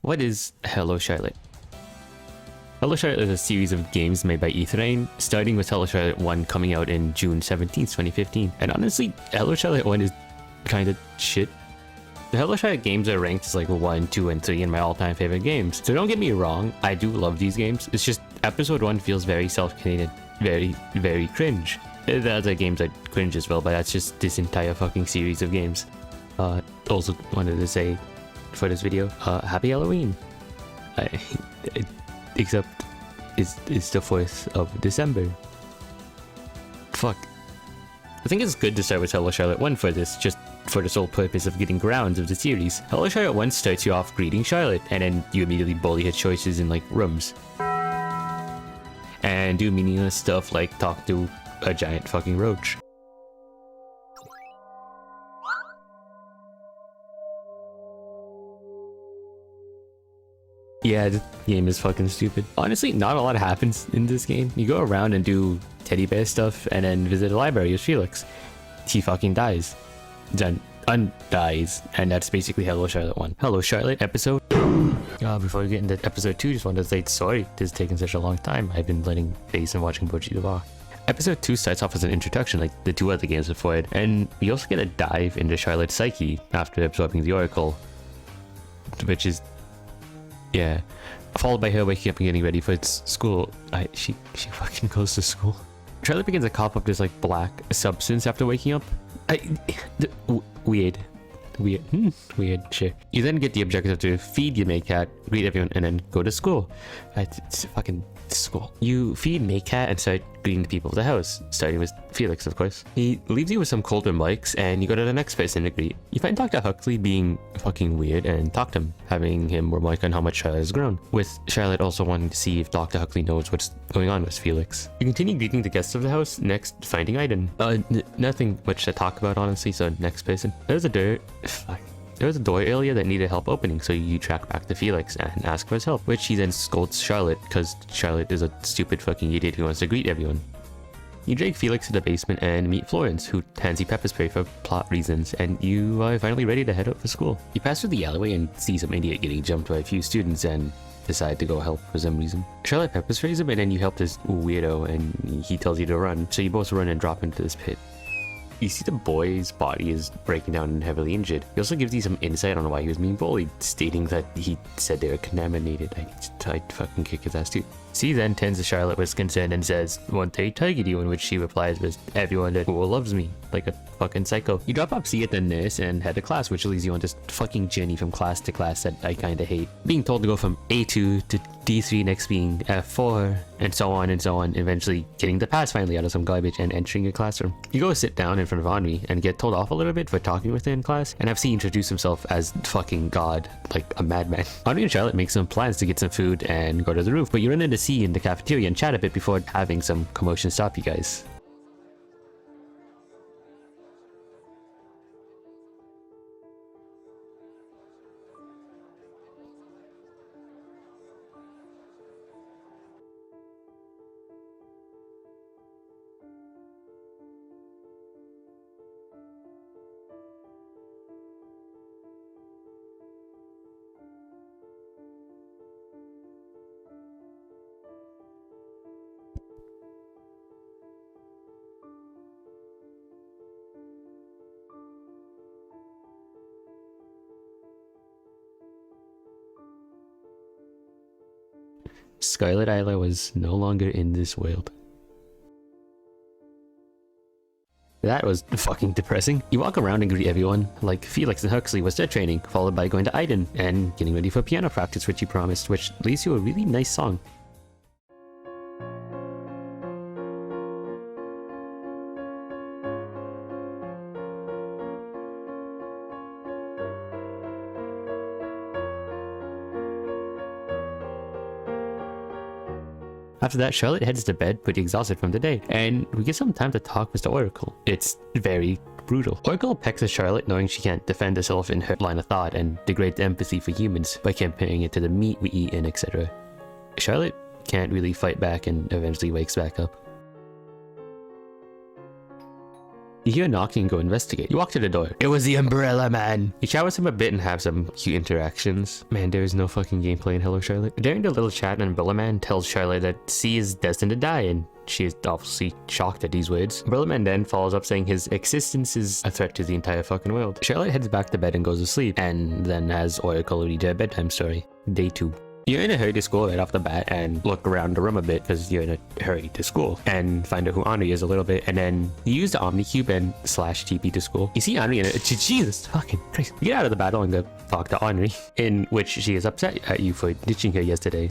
What is Hello Charlotte? Hello Charlotte is a series of games made by HIIII, starting with Hello Charlotte 1 coming out in June 17th, 2015. And honestly, Hello Charlotte 1 is kinda shit. The Hello Charlotte games are ranked as like 1, 2, and 3 in my all-time favorite games. So don't get me wrong, I do love these games. It's just episode 1 feels very self-contained, very cringe. The other games are cringe as well, but that's just this entire fucking series of games. Also wanted to say for this video, happy Halloween. Except it's the 4th of December. Fuck. I think it's good to start with Hello Charlotte 1 for this, just for the sole purpose of getting grounds of the series. Hello Charlotte 1 starts you off greeting Charlotte, and then you immediately bully her choices in like rooms. And do meaningless stuff like talk to a giant fucking roach. Yeah, this game is fucking stupid. Honestly, not a lot happens in this game. You go around and do teddy bear stuff and then visit a library with Felix. He fucking dies. Then undies. And that's basically Hello Charlotte 1. Hello Charlotte episode. Before we get into episode 2, just wanted to say sorry this is taking such a long time. I've been letting face and watching Boji the Vlog. Episode 2 starts off as an introduction like the 2 other games before it, and we also get a dive into Charlotte's psyche after absorbing the Oracle. Which is... yeah. Followed by her waking up and getting ready for school. She fucking goes to school. Charlotte begins to cough up this like black substance after waking up. Weird. Weird shit. You then get the objective to feed your Maycat, greet everyone, and then go to school. It's fucking school. You feed Maycat and start greeting the people of the house, starting with Felix, of course. He leaves you with some cold remarks, and you go to the next person to greet. You find Dr. HIIIII being fucking weird and talk to him, having him remark on how much Charlotte has grown, with Charlotte also wanting to see if Dr. HIIIII knows what's going on with Felix. You continue greeting the guests of the house, next finding Aiden. Nothing much to talk about, honestly, so next person. There's a door earlier that needed help opening, so you track back to Felix and ask for his help, which he then scolds Charlotte, because Charlotte is a stupid fucking idiot who wants to greet everyone. You drag Felix to the basement and meet Florence, who hands you pepper spray for plot reasons, and you are finally ready to head out for school. You pass through the alleyway and see some idiot getting jumped by a few students and decide to go help for some reason. Charlotte pepper sprays him, and then you help this weirdo, and he tells you to run, so you both run and drop into this pit. You see the boy's body is breaking down and heavily injured. He also gives you some insight on why he was being bullied, stating that he said they were contaminated. I'd fucking kick his ass too. C then turns to Charlotte with concern and says, "Won't they target you?" In which she replies with, "Everyone at school loves me," like a fucking psycho. You drop off C at the nurse and head to class, which leads you on this fucking journey from class to class that I kinda hate. Being told to go from A2 to D3, next being F4, and so on, eventually getting the pass finally out of some garbage and entering your classroom. You go sit down in front of Henri and get told off a little bit for talking with her in class, and have C introduce himself as fucking God, like a madman. Henri and Charlotte make some plans to get some food and go to the roof, but you run into C in the cafeteria and chat a bit before having some commotion stop you guys. Scarlet Isla was no longer in this world. That was fucking depressing. You walk around and greet everyone, like Felix and Huxley was their training, followed by going to Aiden and getting ready for piano practice, which you promised, which leads to a really nice song. After that, Charlotte heads to bed pretty exhausted from the day, and we get some time to talk with the Oracle. It's very brutal. Oracle pecks at Charlotte, knowing she can't defend herself in her line of thought, and degrades empathy for humans by comparing it to the meat we eat and etc. Charlotte can't really fight back and eventually wakes back up. You hear knocking and go investigate. You walk to the door. It was the Umbrella Man. You chat with him a bit and have some cute interactions. Man, there is no fucking gameplay in Hello Charlotte. During the little chat, Umbrella Man tells Charlotte that C is destined to die, and she is obviously shocked at these words. Umbrella Man then follows up saying his existence is a threat to the entire fucking world. Charlotte heads back to bed and goes to sleep, and then has Oracle read her bedtime story. Day 2. You're in a hurry to school right off the bat and look around the room a bit because you're in a hurry to school and find out who Henri is a little bit, and then you use the Omnicube and slash TP to school. You see Henri and Jesus fucking Christ. You get out of the battle and go talk to Henri, in which she is upset at you for ditching her yesterday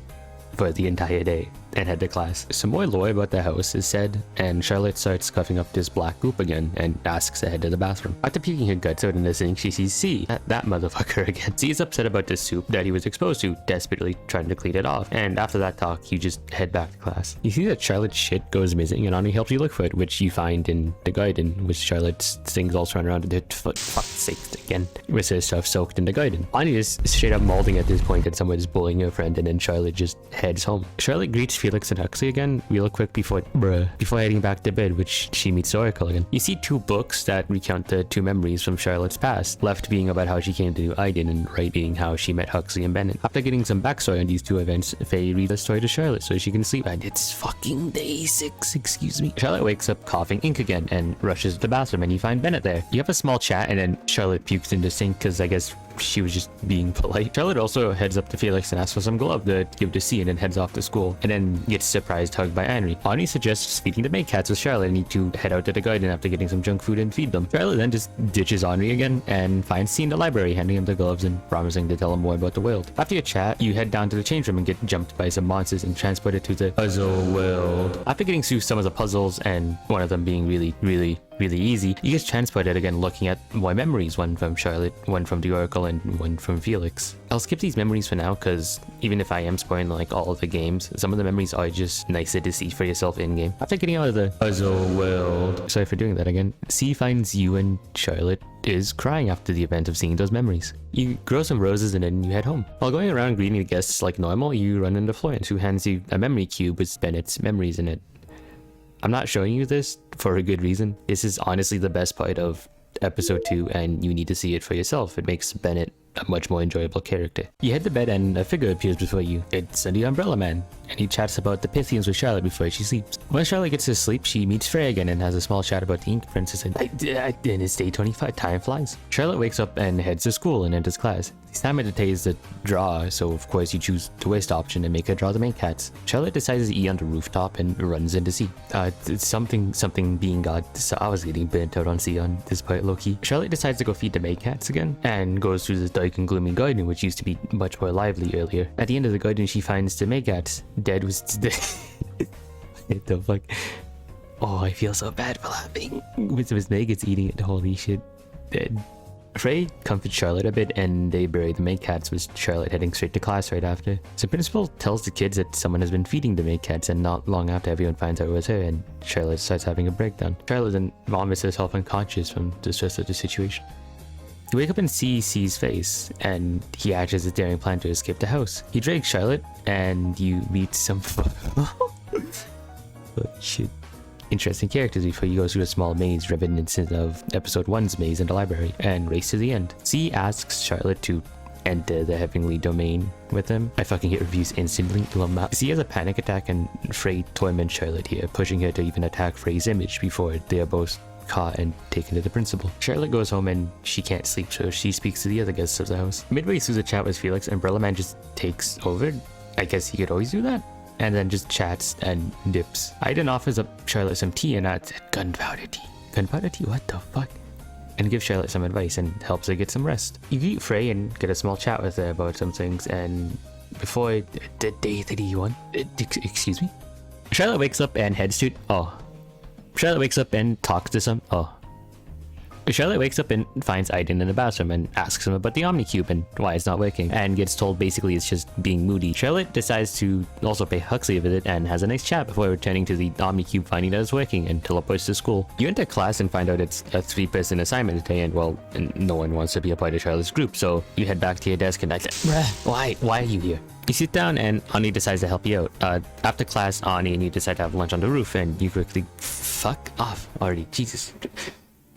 for the entire day and head to class. Some more lore about the house is said, and Charlotte starts coughing up this black goop again and asks to head to the bathroom. After puking her guts out in the sink, she sees C, that motherfucker again. C is upset about the soup that he was exposed to, desperately trying to clean it off, and after that talk, you just head back to class. You see that Charlotte's shit goes missing, and Henri helps you look for it, which you find in the garden, which Charlotte's things all run around and fuck's sake again, with her stuff soaked in the garden. Henri is straight up mauling at this point that someone is bullying her friend, and then Charlotte just heads home. Charlotte greets Felix and Huxley again real quick before heading back to bed, which she meets Oracle again. You see 2 books that recount the 2 memories from Charlotte's past, left being about how she came to HIIII and right being how she met Huxley and Bennett. After getting some backstory on these 2 events, Faye reads the story to Charlotte so she can sleep, and it's fucking day 6, excuse me. Charlotte wakes up coughing ink again and rushes to the bathroom, and you find Bennett there. You have a small chat, and then Charlotte pukes in the sink because I guess she was just being polite. Charlotte also heads up to Felix and asks for some glove to give to C, and then heads off to school, and then gets surprised hugged by Henri. Henri suggests feeding the maid cats with Charlotte and need to head out to the garden after getting some junk food and feed them. Charlotte then just ditches Henri again and finds C in the library, handing him the gloves and promising to tell him more about the world. After your chat, you head down to the change room and get jumped by some monsters and transported to the puzzle world. After getting through some of the puzzles, and one of them being really easy, you get transported again looking at more memories, one from Charlotte, one from the Oracle, and one from Felix. I'll skip these memories for now because even if I am spoiling like all of the games, some of the memories are just nicer to see for yourself in-game. After getting out of the puzzle world, sorry for doing that again, C finds you and Charlotte is crying after the event of seeing those memories. You grow some roses and then you head home. While going around greeting the guests like normal, you run into Florence, who hands you a memory cube with Bennett's memories in it. I'm not showing you this for a good reason. This is honestly the best part of episode 2, and you need to see it for yourself. It makes Bennett a much more enjoyable character. You head to bed and a figure appears before you. It's the Umbrella Man, and he chats about the Pythians with Charlotte before she sleeps. When Charlotte gets to sleep, she meets Frey again and has a small chat about the Ink Princess, and it's day 25, time flies. Charlotte wakes up and heads to school and enters class. This time it is the draw, so of course you choose the waste option and make her draw the main cats. Charlotte decides to E on the rooftop and runs into C. It's something being God, so I was getting burnt out on C on this part low-key. Charlotte decides to go feed the maid cats again and goes through this dark and gloomy garden, which used to be much more lively earlier. At the end of the garden, she finds the maid cats dead. What the fuck? Oh, I feel so bad for laughing. With his maggots eating it, holy shit. Dead. Frey comforts Charlotte a bit and they bury the maid cats, with Charlotte heading straight to class right after. So principal tells the kids that someone has been feeding the maid cats, and not long after everyone finds out it was her, and Charlotte starts having a breakdown. Charlotte then vomits herself unconscious from the stress of the situation. You wake up and see C's face, and he hatches a daring plan to escape the house. He drags Charlotte and you meet some oh, shit. Interesting characters before you go through a small maze reminiscent of episode 1's maze in the library and race to the end. C asks Charlotte to enter the heavenly domain with him. I fucking hit reviews instantly. C has a panic attack and Frey torments Charlotte here, pushing her to even attack Frey's image before they are both caught and taken to the principal. Charlotte goes home and she can't sleep, so she speaks to the other guests of the house. Midway through the chat with Felix, Umbrella Man just takes over. I guess he could always do that. And then just chats and dips. Aiden offers up Charlotte some tea and adds gunpowder tea. Gunpowder tea? What the fuck? And gives Charlotte some advice and helps her get some rest. You greet Frey and get a small chat with her about some things, and before the day 31, excuse me? Charlotte wakes up and heads to, Charlotte wakes up and talks to some, Charlotte wakes up and finds Aiden in the bathroom and asks him about the Omnicube and why it's not working, and gets told basically it's just being moody. Charlotte decides to also pay Huxley a visit and has a nice chat before returning to the Omnicube, finding that it's working, and teleports to school. You enter class and find out it's a 3-person assignment today, and well, no one wants to be a part of Charlotte's group, so you head back to your desk and I say, bruh, why are you here? You sit down and Ani decides to help you out. After class, Ani and you decide to have lunch on the roof, and you quickly fuck off already. Jesus.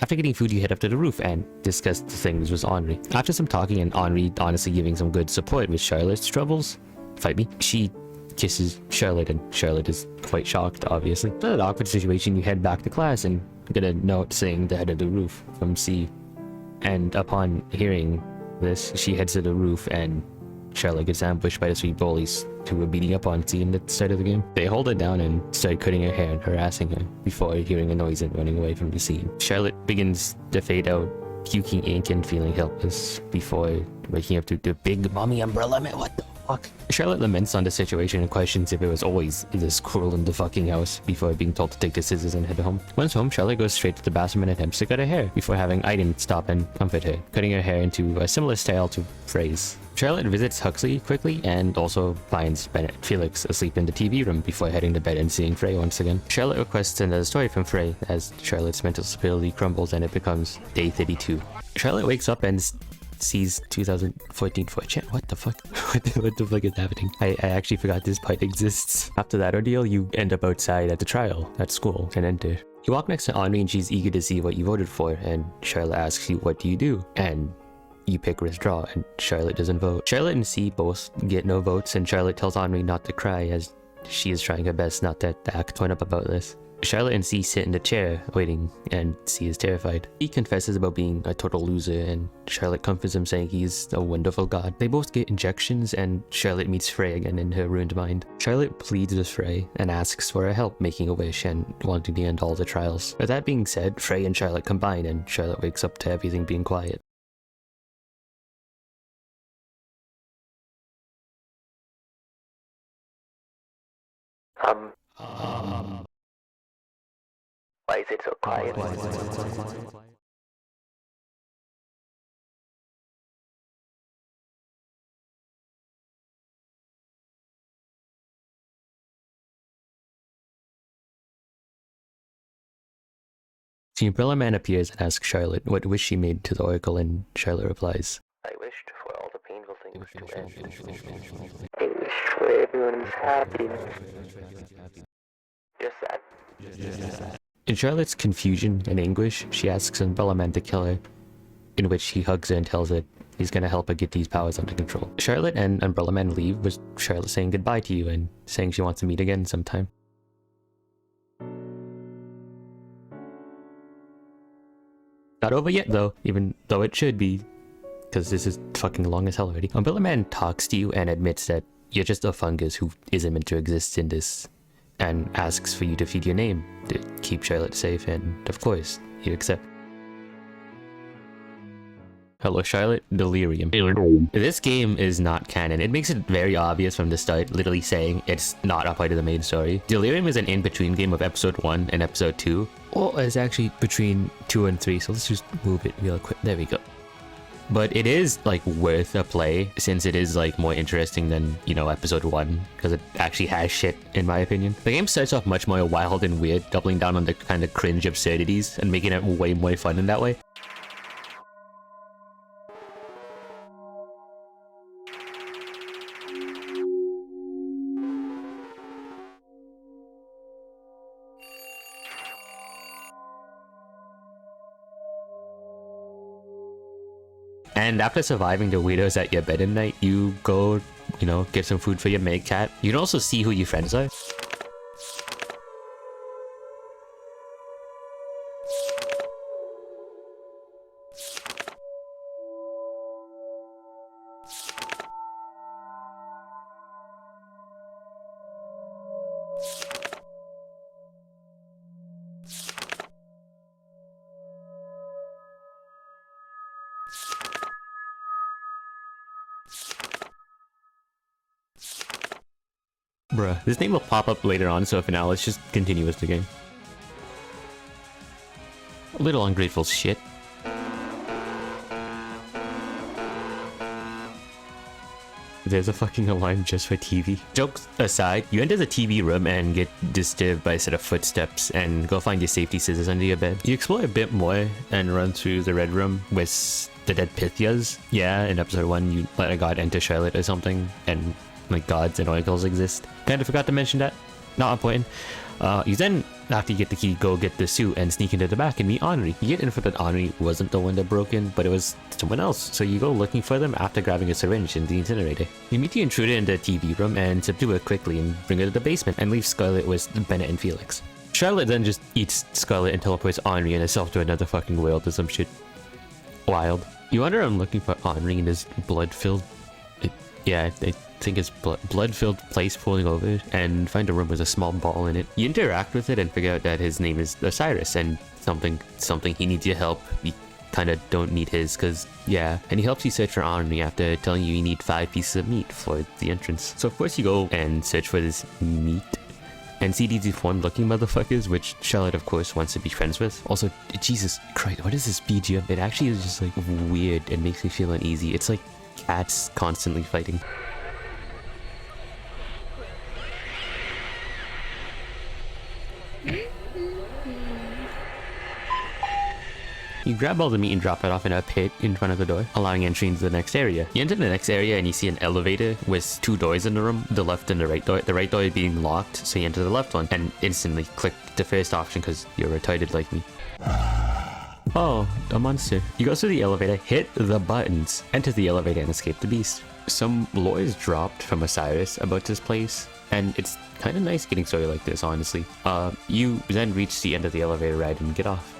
After getting food, you head up to the roof and discuss things with Henri. After some talking and Henri honestly giving some good support with Charlotte's troubles, fight me, she kisses Charlotte and Charlotte is quite shocked, obviously. In an awkward situation, you head back to class and get a note saying to head to the roof from C. And upon hearing this, she heads to the roof and Charlotte gets ambushed by the three bullies who were beating up on C in the start of the game. They hold her down and start cutting her hair and harassing her before hearing a noise and running away from the scene. Charlotte begins to fade out, puking ink and feeling helpless before waking up to the big mommy umbrella. Man, what the fuck? Charlotte laments on the situation and questions if it was always this cruel in the fucking house before being told to take the scissors and head home. Once home, Charlotte goes straight to the bathroom and attempts to cut her hair before having Aiden stop and comfort her, cutting her hair into a similar style to Frey's. Charlotte visits Huxley quickly and also finds Bennett and Felix asleep in the TV room before heading to bed and seeing Frey once again. Charlotte requests another story from Frey as Charlotte's mental stability crumbles and it becomes day 32. Charlotte wakes up and sees 2014 4chan. What the fuck? what the fuck is happening? I actually forgot this part exists. After that ordeal, you end up outside at the trial at school and enter. You walk next to Henri and she's eager to see what you voted for, and Charlotte asks you, what do you do? And you pick withdraw and Charlotte doesn't vote. Charlotte and C both get no votes and Charlotte tells Henri not to cry as she is trying her best not to act torn up about this. Charlotte and C sit in the chair waiting and C is terrified. He confesses about being a total loser and Charlotte comforts him saying he's a wonderful god. They both get injections and Charlotte meets Frey again in her ruined mind. Charlotte pleads with Frey and asks for her help making a wish and wanting to end all the trials. With that being said, Frey and Charlotte combine and Charlotte wakes up to everything being quiet. Why is it so quiet? The Umbrella Man appears and asks Charlotte what wish she made to the Oracle, and Charlotte replies, I wished for all the painful things to end. I wish for everyone's happiness. Just that. In Charlotte's confusion and anguish, she asks Umbrella Man to kill her, in which he hugs her and tells her he's gonna help her get these powers under control. Charlotte and Umbrella Man leave, with Charlotte saying goodbye to you and saying she wants to meet again sometime. Not over yet though, even though it should be, because this is fucking long as hell already. Umbrella Man talks to you and admits that you're just a fungus who isn't meant to exist in this, and asks for you to feed your name to keep Charlotte safe, and of course, you accept. Hello Charlotte, Delirium. This game is not canon. It makes it very obvious from the start, literally saying it's not a part of the main story. Delirium is an in-between game of episode 1 and episode 2. Well, it's actually between 2 and 3, so let's just move it real quick. There we go. But it is like worth a play since it is like more interesting than, you know, episode 1, because it actually has shit in my opinion. The game starts off much more wild and weird, doubling down on the kind of cringe absurdities and making it way more fun in that way. And after surviving the weirdos at your bed at night, you go, you know, get some food for your maid cat. You can also see who your friends are. Bruh, this name will pop up later on, so for now, let's just continue with the game. A little ungrateful shit. There's a fucking alarm just for TV. Jokes aside, you enter the TV room and get disturbed by a set of footsteps and go find your safety scissors under your bed. You explore a bit more and run through the red room with the dead Pythias. Yeah, in episode 1, you let a god enter Charlotte or something, and like gods and oracles exist. Kinda forgot to mention that. not important. You then, after you get the key, go get the suit and sneak into the back and meet Henri. You get info that Henri wasn't the one that broke in, but it was someone else, so you go looking for them after grabbing a syringe in the incinerator. You meet the intruder in the TV room and subdue it quickly and bring her to the basement and leave Scarlet with Bennett and Felix. Charlotte then just eats Scarlet and teleports Henri and herself to another fucking world or some shit. Wild. You wonder I'm looking for Henri in this blood-filled... yeah, I think it's blood-filled place falling over and find a room with a small ball in it. You interact with it and figure out that his name is Osiris and something he needs your help. You kind of don't need his because, yeah. And he helps you search for Henri after telling you need 5 pieces of meat for the entrance. So of course you go and search for this meat and see these deformed looking motherfuckers, which Charlotte of course wants to be friends with. Also, Jesus Christ, what is this BGM? It actually is just like weird and makes me feel uneasy. It's like cats constantly fighting. You grab all the meat and drop it off in a pit in front of the door, allowing entry into the next area. You enter the next area and you see an elevator with 2 doors in the room, the left and the right door. The right door being locked, so you enter the left one and instantly click the first option because you're retarded like me. Oh, a monster. You go through the elevator, hit the buttons, enter the elevator and escape the beast. Some lore is dropped from Osiris about this place, and it's kind of nice getting story like this, honestly. You then reach the end of the elevator ride and get off.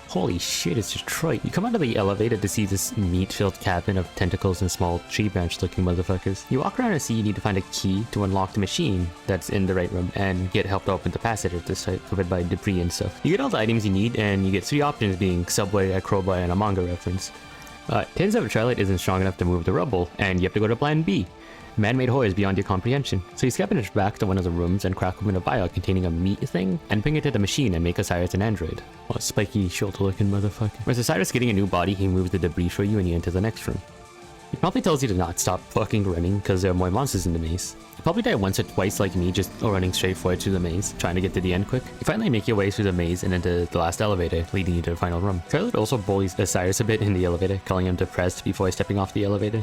Holy shit, it's Detroit. You come out of the elevator to see this meat-filled cabin of tentacles and small tree branch-looking motherfuckers. You walk around and see you need to find a key to unlock the machine that's in the right room and get help to open the passage at this site covered by debris and stuff. You get all the items you need and you get 3 options being Subway, a crowbar, and a manga reference. Turns out Charlotte isn't strong enough to move the rubble and you have to go to plan B. Man-made horrors beyond your comprehension. So you scavenge back to one of the rooms and crack open a vial containing a meat thing and bring it to the machine and make Osiris an android. Oh, spiky, shoulder-looking motherfucker. With Osiris getting a new body, he moves the debris for you and you enter the next room. He probably tells you to not stop fucking running because there are more monsters in the maze. You probably die once or twice like me, just running straight forward through the maze, trying to get to the end quick. You finally make your way through the maze and into the last elevator, leading you to the final room. Charlotte also bullies Osiris a bit in the elevator, calling him depressed before stepping off the elevator.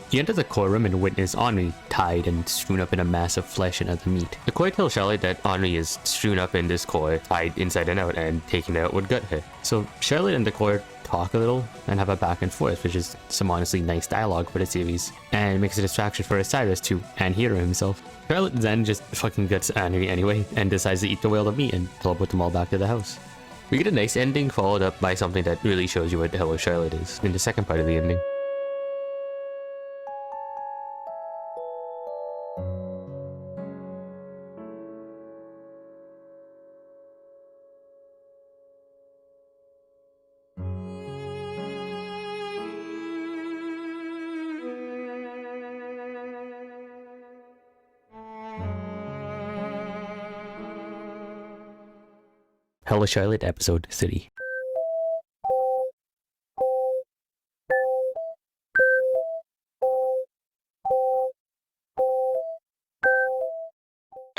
You enter the core room and witness Henri tied and strewn up in a mass of flesh and other meat. The core tells Charlotte that Henri is strewn up in this core, tied inside and out, and taking it out would gut her. So Charlotte and the core talk a little and have a back and forth, which is some honestly nice dialogue for the series, and makes a distraction for Osiris to anhero himself. Charlotte then just fucking guts Henri anyway, and decides to eat the whale of meat and teleport them all back to the house. We get a nice ending followed up by something that really shows you what Hello Charlotte is in the second part of the ending. Hello Charlotte episode 3.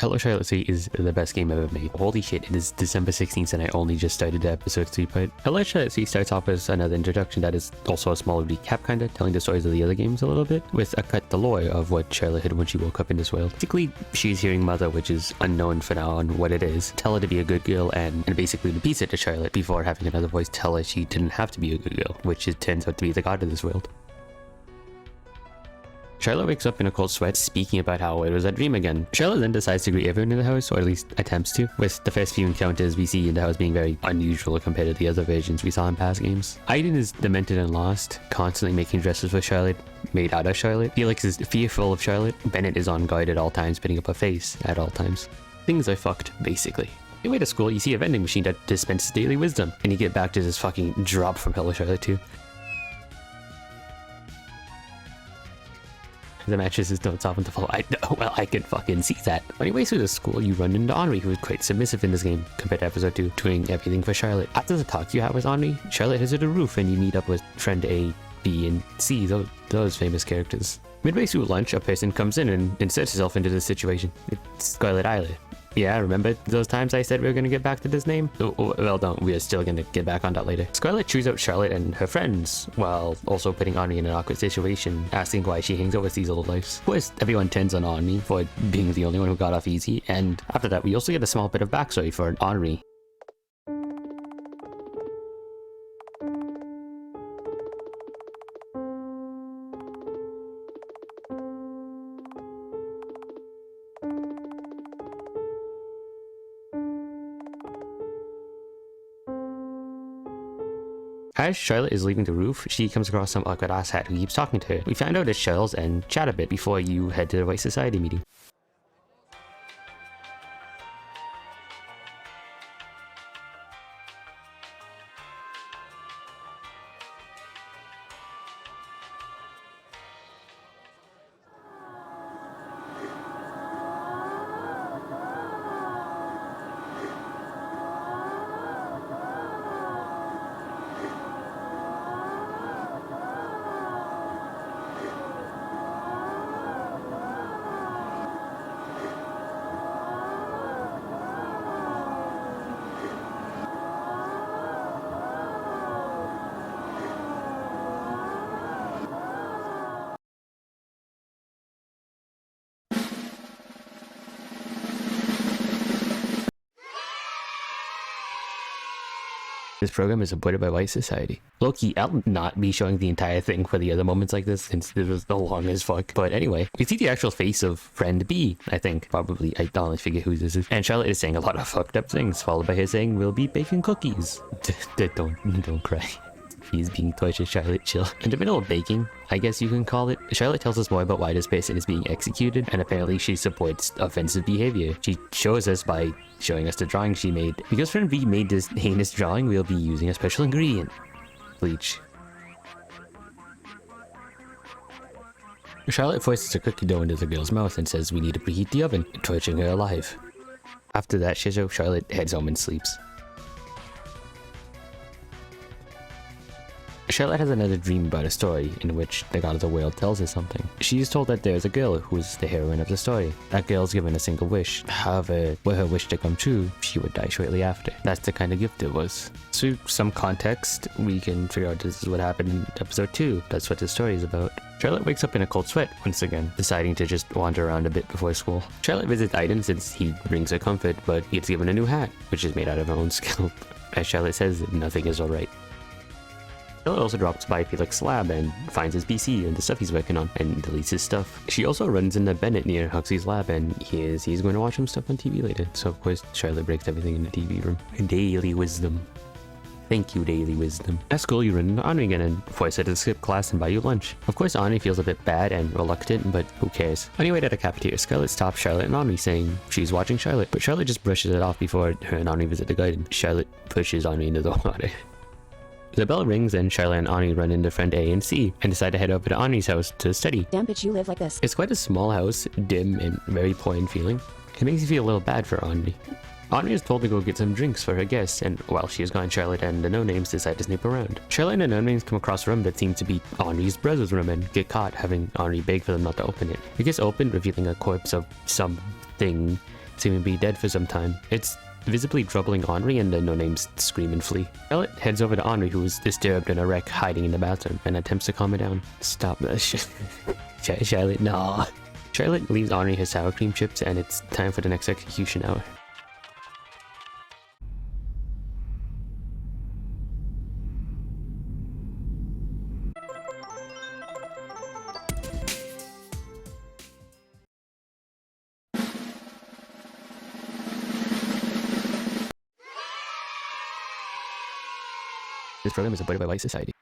Hello Charlotte 3 is the best game ever made. Holy shit, it is December 16th and I only just started the episode 3 part. Hello Charlotte 3 starts off as another introduction that is also a small recap kinda, telling the stories of the other games a little bit, with a cut the lore of what Charlotte had when she woke up in this world. Basically, she's hearing Mother, which is unknown for now on what it is, tell her to be a good girl and basically repeats it to Charlotte before having another voice tell her she didn't have to be a good girl, which it turns out to be the god of this world. Charlotte wakes up in a cold sweat, speaking about how it was a dream again. Charlotte then decides to greet everyone in the house, or at least attempts to, with the first few encounters we see in the house being very unusual compared to the other versions we saw in past games. Aiden is demented and lost, constantly making dresses for Charlotte, made out of Charlotte. Felix is fearful of Charlotte. Bennett is on guard at all times, putting up a face at all times. Things are fucked, basically. On your way to school, you see a vending machine that dispenses daily wisdom, and you get back to this fucking drop from Hello Charlotte 2. The mattresses don't soften to fall. Well, I could fucking see that. On your way through the school, you run into Henri, who is quite submissive in this game compared to episode 2, doing everything for Charlotte. After the talk you have with Henri, Charlotte heads to the roof and you meet up with friend A, B, and C, those famous characters. Midway through lunch, a person comes in and inserts herself into the situation. It's Scarlet Isla. Yeah, remember those times I said we were gonna get back to this name? Well, no, we are still gonna get back on that later. Scarlett chews out Charlotte and her friends, while also putting Henri in an awkward situation, asking why she hangs out with these old lives. Of course, everyone turns on Henri for being the only one who got off easy, and after that we also get a small bit of backstory for Henri. As Charlotte is leaving the roof, she comes across some awkward asshat who keeps talking to her. We find out it's Charles and chat a bit before you head to the White Society meeting. This program is supported by White Society. Low-key, I'll not be showing the entire thing for the other moments like this since it was the long as fuck. But anyway, we see the actual face of friend B, I think. Probably, I don't figure who this is. And Charlotte is saying a lot of fucked up things, followed by her saying, "We'll be baking cookies." Don't cry. He's being tortured, Charlotte, chill. In the middle of baking, I guess you can call it, Charlotte tells us more about why this person is being executed, and apparently she supports offensive behavior. She shows us by showing us the drawing she made. Because friend B made this heinous drawing, we'll be using a special ingredient. Bleach. Charlotte forces a cookie dough into the girl's mouth and says we need to preheat the oven, torturing her alive. After that, Charlotte heads home and sleeps. Charlotte has another dream about a story in which the god of the world tells her something. She is told that there is a girl who is the heroine of the story. That girl is given a single wish. However, were her wish to come true, she would die shortly after. That's the kind of gift it was. So, some context, we can figure out this is what happened in episode 2. That's what the story is about. Charlotte wakes up in a cold sweat once again, deciding to just wander around a bit before school. Charlotte visits Aiden since he brings her comfort, but he gets given a new hat, which is made out of her own scalp. As Charlotte says, nothing is alright. Charlotte also drops by Felix's lab and finds his PC and the stuff he's working on, and deletes his stuff. She also runs into Bennett near Huxley's lab, and he's going to watch some stuff on TV later. So of course, Charlotte breaks everything in the TV room. Daily wisdom. Thank you, Daily Wisdom. At school, you run into Henri again and force her to skip class and buy you lunch. Of course, Henri feels a bit bad and reluctant, but who cares? On your way to the cafeteria, Scarlett stops Charlotte and Henri, saying she's watching Charlotte, but Charlotte just brushes it off before her and Henri visit the garden. Charlotte pushes Henri into the water. The bell rings and Charlotte and Henri run into friend A and C and decide to head over to Henri's house to study. Damn bitch, you live like this. It's quite a small house, dim and very poor in feeling. It makes you feel a little bad for Henri. Henri is told to go get some drinks for her guests, and while she is gone, Charlotte and the no-names decide to snoop around. Charlotte and the no-names come across a room that seems to be Henri's brother's room and get caught, having Henri beg for them not to open it. It gets opened, revealing a corpse of something, seeming to be dead for some time. It's visibly troubling Henri, and the no-names scream and flee. Charlotte heads over to Henri, who is disturbed in a wreck hiding in the bathroom, and attempts to calm her down. Stop that shit. Charlotte, nah. Charlotte leaves Henri his sour cream chips, and it's time for the next execution hour. This program is supported by White Society.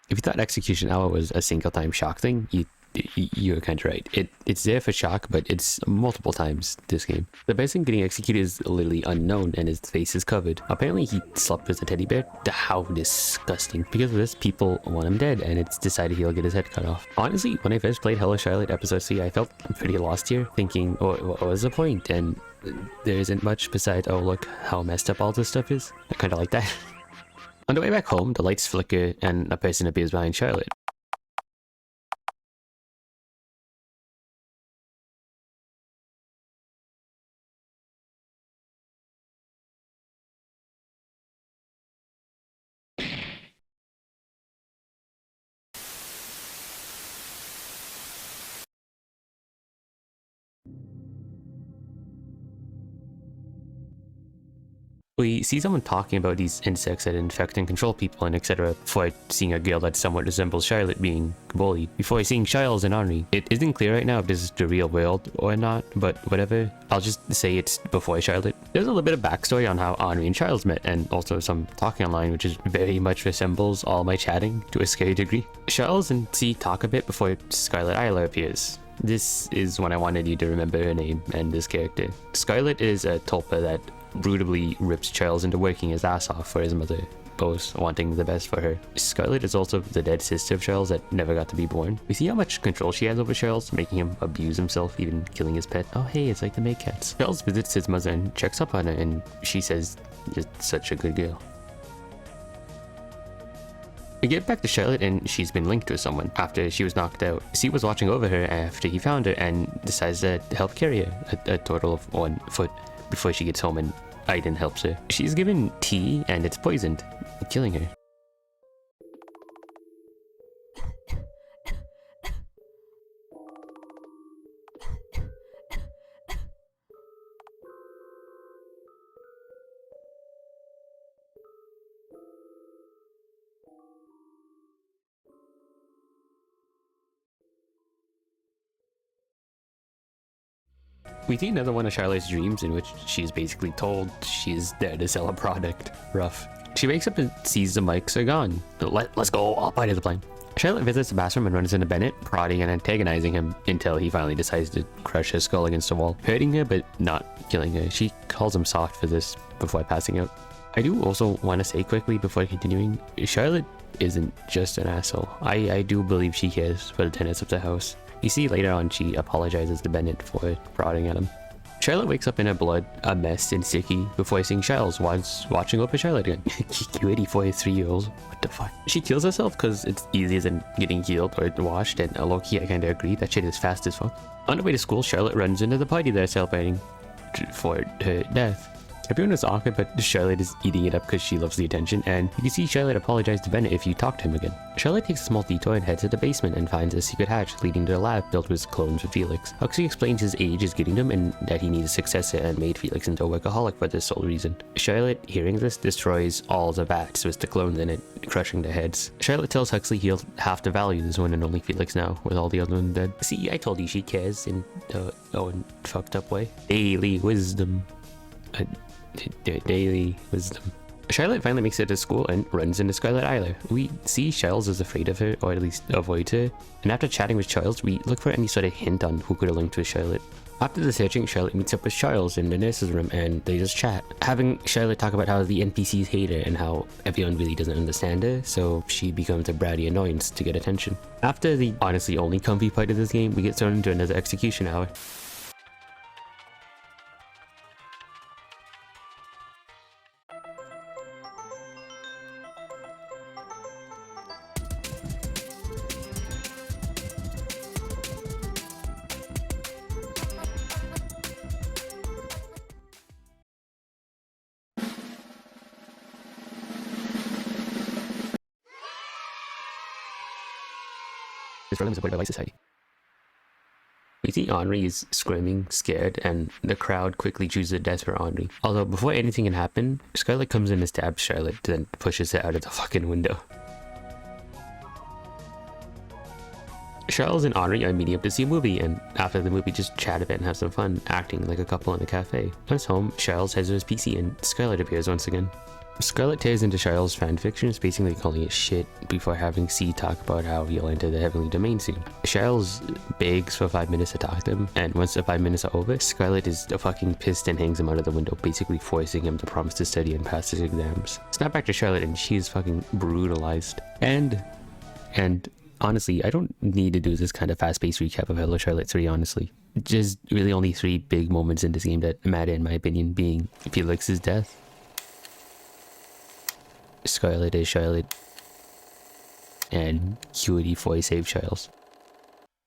If you thought Execution Hour was a single-time shock thing, you're kind of right. It's there for shock, but it's multiple times this game. The person getting executed is literally unknown, and his face is covered. Apparently, he slept with a teddy bear. How disgusting. Because of this, people want him dead, and it's decided he'll get his head cut off. Honestly, when I first played Hello Charlotte Episode 3, I felt pretty lost here, thinking, what was the point? And there isn't much besides, oh look how messed up all this stuff is. I kind of like that. On the way back home, the lights flicker and a person appears behind Charlotte. We see someone talking about these insects that infect and control people and etc. before seeing a girl that somewhat resembles Charlotte being bullied. Before seeing Giles and Henri. It isn't clear right now if this is the real world or not, but whatever. I'll just say it's before Charlotte. There's a little bit of backstory on how Henri and Giles met, and also some talking online, which is very much resembles all my chatting to a scary degree. Giles and C talk a bit before Scarlet Isla appears. This is when I wanted you to remember her name and this character. Scarlet is a tulpa that brutally rips Giles into working his ass off for his mother, both wanting the best for her. Scarlet is also the dead sister of Giles that never got to be born. We see how much control she has over Giles, making him abuse himself, even killing his pet. Oh hey, it's like the May Cats. Giles visits his mother and checks up on her, and she says, "You're such a good girl." We get back to Charlotte, and she's been linked to someone after she was knocked out. C was watching over her after he found her and decides to help carry her, a total of 1 foot, before she gets home, and Aiden helps her. She's given tea and it's poisoned, killing her. We see another one of Charlotte's dreams in which she's basically told she's there to sell a product. Rough. She wakes up and sees the mics are gone. Let's go, I'll bite of the plane. Charlotte visits the bathroom and runs into Bennett, prodding and antagonizing him until he finally decides to crush his skull against the wall, hurting her but not killing her. She calls him soft for this before passing out. I do also want to say quickly before continuing, Charlotte isn't just an asshole. I do believe she cares for the tenants of the house. You see later on she apologizes to Bennett for prodding at him. Charlotte wakes up in her blood, a mess and sticky, before seeing Giles watching over Charlotte again. You 83-year-olds, what the fuck? She kills herself because it's easier than getting healed or washed, and low-key I kinda agree, that shit is fast as fuck. On the way to school, Charlotte runs into the party they're celebrating for her death. Everyone is awkward, but Charlotte is eating it up because she loves the attention, and you can see Charlotte apologize to Bennett if you talk to him again. Charlotte takes a small detour and heads to the basement and finds a secret hatch leading to a lab built with clones for Felix. Huxley explains his age is getting to him and that he needs a successor, and made Felix into a workaholic for this sole reason. Charlotte, hearing this, destroys all the bats with the clones in it, crushing their heads. Charlotte tells Huxley he'll have to value this one and only Felix now, with all the other ones dead. See, I told you she cares in in fucked up way. Daily wisdom. Daily wisdom. Charlotte finally makes it to school and runs into Scarlet Isla. We see Giles is afraid of her, or at least avoids her, and after chatting with Giles, we look for any sort of hint on who could have linked with Charlotte. After the searching, Charlotte meets up with Giles in the nurse's room and they just chat, having Charlotte talk about how the NPCs hate her and how everyone really doesn't understand her, so she becomes a bratty annoyance to get attention. After the honestly only comfy part of this game, we get thrown into another execution hour. This program is supported by Life Society. We see Henri is screaming, scared, and the crowd quickly chooses death for Henri. Although before anything can happen, Scarlet comes in and stabs Charlotte, then pushes her out of the fucking window. Charles and Henri are meeting up to see a movie, and after the movie just chat a bit and have some fun, acting like a couple in a cafe. Once home, Charles heads to his PC and Scarlet appears once again. Scarlet tears into Charles' fanfiction, basically calling it shit before having C talk about how he'll enter the heavenly domain soon. Charles begs for 5 minutes to talk to him, and once the 5 minutes are over, Scarlet is fucking pissed and hangs him out of the window, basically forcing him to promise to study and pass his exams. Snap back to Charlotte and she is fucking brutalized. And honestly, I don't need to do this kind of fast-paced recap of Hello Charlotte 3, honestly. Just really only 3 big moments in this game that matter in my opinion, being Felix's death, Scarlet is Charlotte, and QD4 save Charles.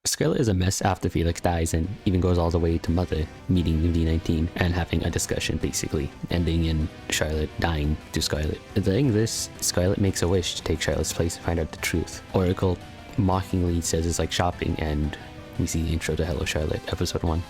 Scarlet is a mess after Felix dies and even goes all the way to Mother, meeting V19 and having a discussion basically, ending in Charlotte dying to Scarlet. During this, Scarlet makes a wish to take Charlotte's place and find out the truth. Oracle mockingly says it's like shopping, and we see the intro to Hello Charlotte, episode 1.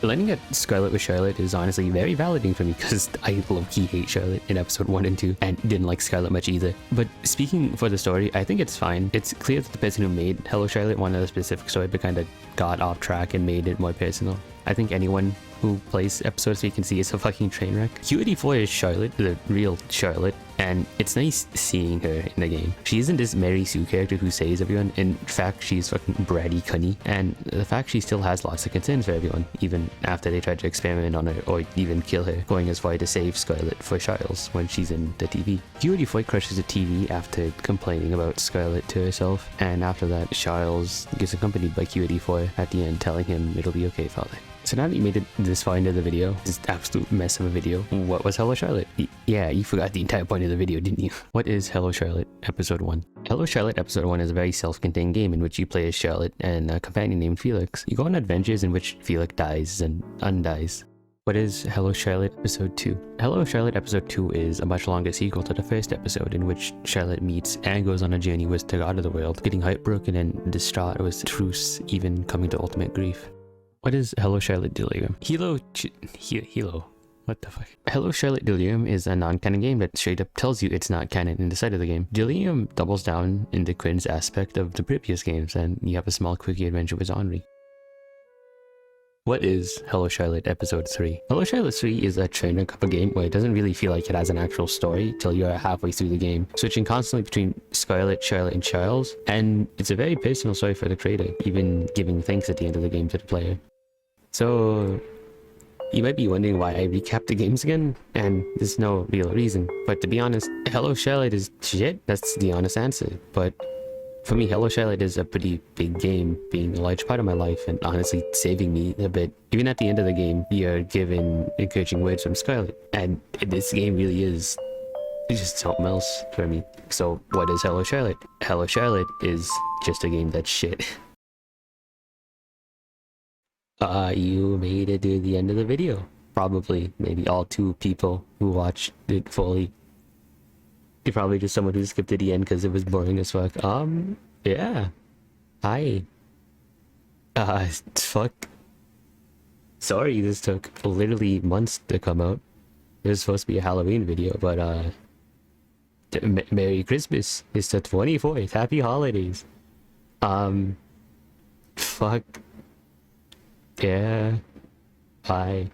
Landing at Scarlet with Charlotte is honestly very validating for me because I low-key hate Charlotte in episode 1 and 2 and didn't like Scarlet much either. But speaking for the story, I think it's fine. It's clear that the person who made Hello Charlotte wanted a specific story but kind of got off track and made it more personal. I think anyone who plays episode 3 can see it's a fucking train wreck. HIIII is Charlotte, the real Charlotte, and it's nice seeing her in the game. She isn't this Mary Sue character who saves everyone. In fact, she's fucking bratty cunny, and the fact she still has lots of concerns for everyone, even after they tried to experiment on her or even kill her, going as far to save Scarlet for Charles when she's in the TV. HIIII crushes the TV after complaining about Scarlet to herself, and after that, Charles gets accompanied by HIIII at the end, telling him it'll be okay, father. So now that you made it this far into the video, this absolute mess of a video, what was Hello Charlotte? Yeah, you forgot the entire point of the video, didn't you? What is Hello Charlotte Episode 1? Hello Charlotte Episode 1 is a very self-contained game in which you play as Charlotte and a companion named Felix. You go on adventures in which Felix dies and undies. What is Hello Charlotte Episode 2? Hello Charlotte Episode 2 is a much longer sequel to the first episode, in which Charlotte meets and goes on a journey with the god of the world, getting heartbroken and distraught with truce, even coming to ultimate grief. What is Hello Charlotte Delirium? Hilo. What the fuck? Hello Charlotte Delirium is a non-canon game that straight up tells you it's not canon in the side of the game. Delirium doubles down in the cringe aspect of the previous games, and you have a small quickie adventure with Henri. What is Hello Charlotte Episode 3? Hello Charlotte 3 is a train wreck of a game where it doesn't really feel like it has an actual story till you're halfway through the game, switching constantly between Scarlet, Charlotte, and Charles, and it's a very personal story for the creator, even giving thanks at the end of the game to the player. So, you might be wondering why I recapped the games again, and there's no real reason, but to be honest, Hello Charlotte is shit, that's the honest answer. But for me, Hello Charlotte is a pretty big game, being a large part of my life and honestly saving me a bit. Even at the end of the game, you're given encouraging words from Scarlet, and this game really is just something else for me. So what is Hello Charlotte? Hello Charlotte is just a game that's shit. You made it to the end of the video. Probably, maybe all 2 people who watched it fully. You're probably just someone who skipped to the end because it was boring as fuck. Yeah. Hi. Fuck. Sorry this took literally months to come out. It was supposed to be a Halloween video, but, Merry Christmas. It's the 24th. Happy holidays. Fuck. Yeah. Bye.